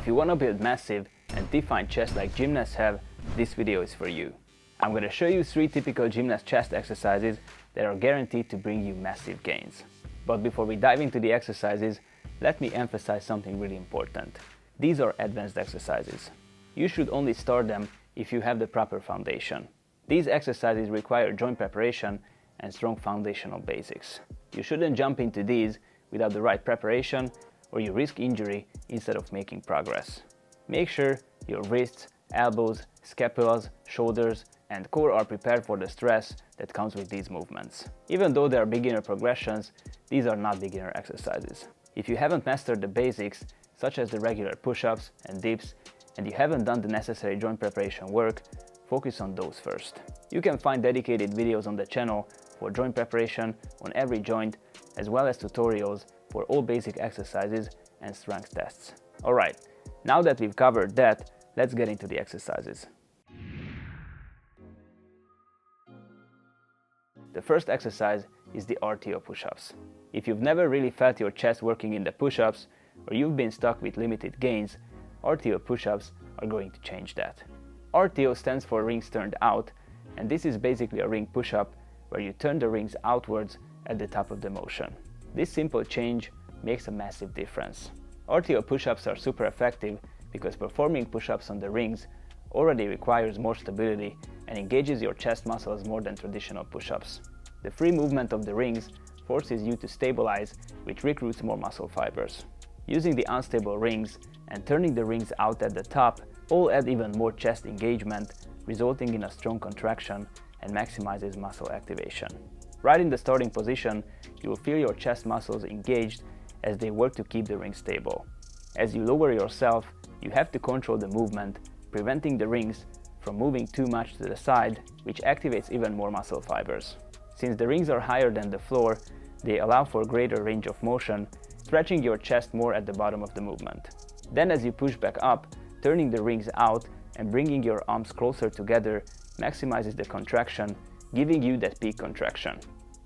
If you want to build massive and defined chest like gymnasts have, this video is for you. I'm going to show you 3 typical gymnast chest exercises that are guaranteed to bring you massive gains. But before we dive into the exercises, let me emphasize something really important. These are advanced exercises. You should only start them if you have the proper foundation. These exercises require joint preparation and strong foundational basics. You shouldn't jump into these without the right preparation, or you risk injury instead of making progress. Make sure your wrists, elbows, scapulas, shoulders, and core are prepared for the stress that comes with these movements. Even though they are beginner progressions, these are not beginner exercises. If you haven't mastered the basics, such as the regular push-ups and dips, and you haven't done the necessary joint preparation work, focus on those first. You can find dedicated videos on the channel for joint preparation on every joint, as well as tutorials for all basic exercises and strength tests. Alright, now that we've covered that, let's get into the exercises. The first exercise is the RTO push-ups. If you've never really felt your chest working in the push-ups, or you've been stuck with limited gains, RTO push-ups are going to change that. RTO stands for rings turned out, and this is basically a ring push-up where you turn the rings outwards at the top of the motion. This simple change makes a massive difference. RTO push-ups are super effective because performing push-ups on the rings already requires more stability and engages your chest muscles more than traditional push-ups. The free movement of the rings forces you to stabilize, which recruits more muscle fibers. Using the unstable rings and turning the rings out at the top all add even more chest engagement, resulting in a strong contraction and maximizes muscle activation. Right in the starting position, you will feel your chest muscles engaged as they work to keep the ring stable. As you lower yourself, you have to control the movement, preventing the rings from moving too much to the side, which activates even more muscle fibers. Since the rings are higher than the floor, they allow for greater range of motion, stretching your chest more at the bottom of the movement. Then as you push back up, turning the rings out and bringing your arms closer together maximizes the contraction, giving you that peak contraction.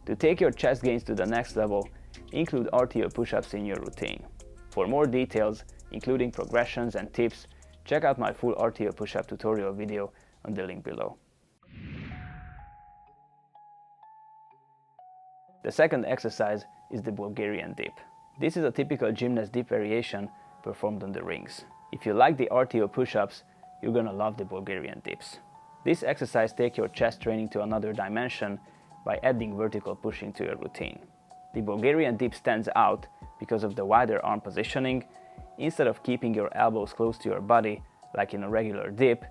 To take your chest gains to the next level, include RTO push-ups in your routine. For more details, including progressions and tips, check out my full RTO push-up tutorial video on the link below. The second exercise is the Bulgarian dip. This is a typical gymnast dip variation performed on the rings. If you like the RTO push-ups, you're gonna love the Bulgarian dips. This exercise takes your chest training to another dimension by adding vertical pushing to your routine. The Bulgarian dip stands out because of the wider arm positioning. Instead of keeping your elbows close to your body like in a regular dip,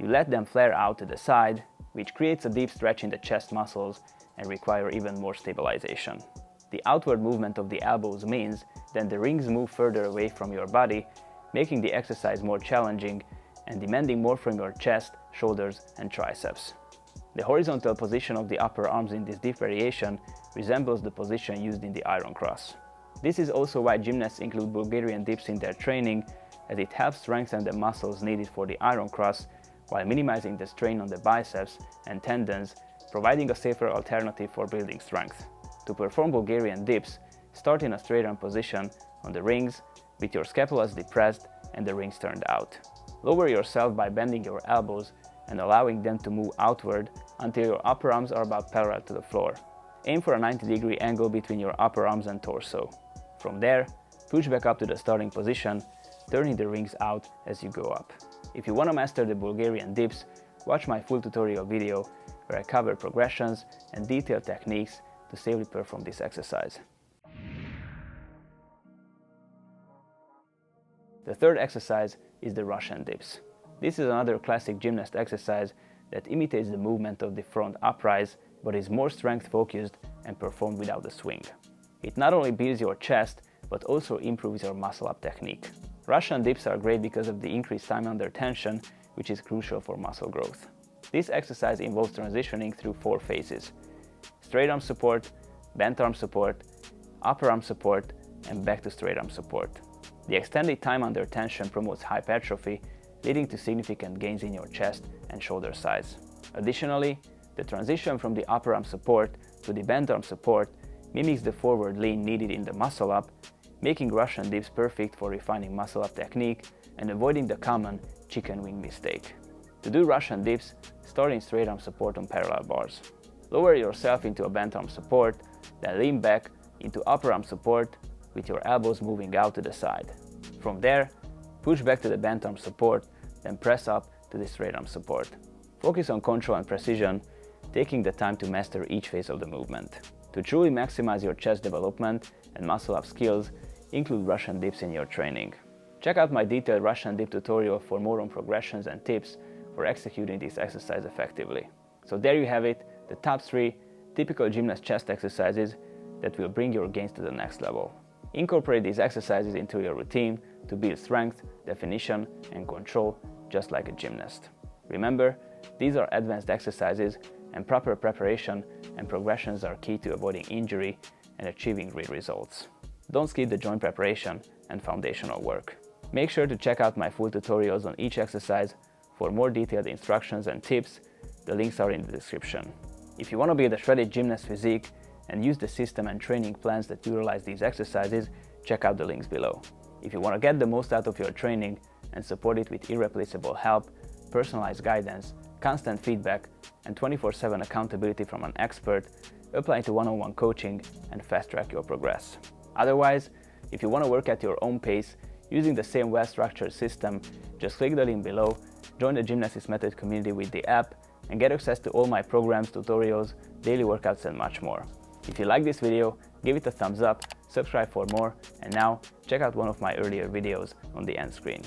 you let them flare out to the side, which creates a deep stretch in the chest muscles and require even more stabilization. The outward movement of the elbows means that the rings move further away from your body, making the exercise more challenging and demanding more from your chest, shoulders, and triceps. The horizontal position of the upper arms in this dip variation resembles the position used in the iron cross. This is also why gymnasts include Bulgarian dips in their training, as it helps strengthen the muscles needed for the iron cross while minimizing the strain on the biceps and tendons, providing a safer alternative for building strength. To perform Bulgarian dips, start in a straight arm position on the rings with your scapulas depressed and the rings turned out. Lower yourself by bending your elbows and allowing them to move outward until your upper arms are about parallel to the floor. Aim for a 90-degree angle between your upper arms and torso. From there, push back up to the starting position, turning the rings out as you go up. If you want to master the Bulgarian dips, watch my full tutorial video where I cover progressions and detailed techniques to safely perform this exercise. The third exercise is the Russian dips. This is another classic gymnast exercise that imitates the movement of the front uprise, but is more strength focused and performed without a swing. It not only builds your chest, but also improves your muscle up technique. Russian dips are great because of the increased time under tension, which is crucial for muscle growth. This exercise involves transitioning through 4 phases: straight arm support, bent arm support, upper arm support, and back to straight arm support. The extended time under tension promotes hypertrophy, leading to significant gains in your chest and shoulder size. Additionally, the transition from the upper arm support to the bent arm support mimics the forward lean needed in the muscle up, making Russian dips perfect for refining muscle up technique and avoiding the common chicken wing mistake. To do Russian dips, start in straight arm support on parallel bars. Lower yourself into a bent arm support, then lean back into upper arm support with your elbows moving out to the side. From there, push back to the bent arm support, then press up to the straight arm support. Focus on control and precision, taking the time to master each phase of the movement. To truly maximize your chest development and muscle up skills, include Russian dips in your training. Check out my detailed Russian dip tutorial for more on progressions and tips for executing this exercise effectively. So there you have it, the top 3 typical gymnast chest exercises that will bring your gains to the next level. Incorporate these exercises into your routine to build strength, definition, and control just like a gymnast. Remember, these are advanced exercises, and proper preparation and progressions are key to avoiding injury and achieving great results. Don't skip the joint preparation and foundational work. Make sure to check out my full tutorials on each exercise for more detailed instructions and tips. The links are in the description. If you want to build a shredded gymnast physique and use the system and training plans that utilize these exercises, check out the links below. If you want to get the most out of your training and support it with irreplaceable help, personalized guidance, constant feedback, and 24/7 accountability from an expert, apply to one-on-one coaching and fast-track your progress. Otherwise, if you want to work at your own pace using the same well-structured system, just click the link below, join the Gymnastics Method community with the app, and get access to all my programs, tutorials, daily workouts, and much more. If you like this video, give it a thumbs up, subscribe for more, and now check out one of my earlier videos on the end screen.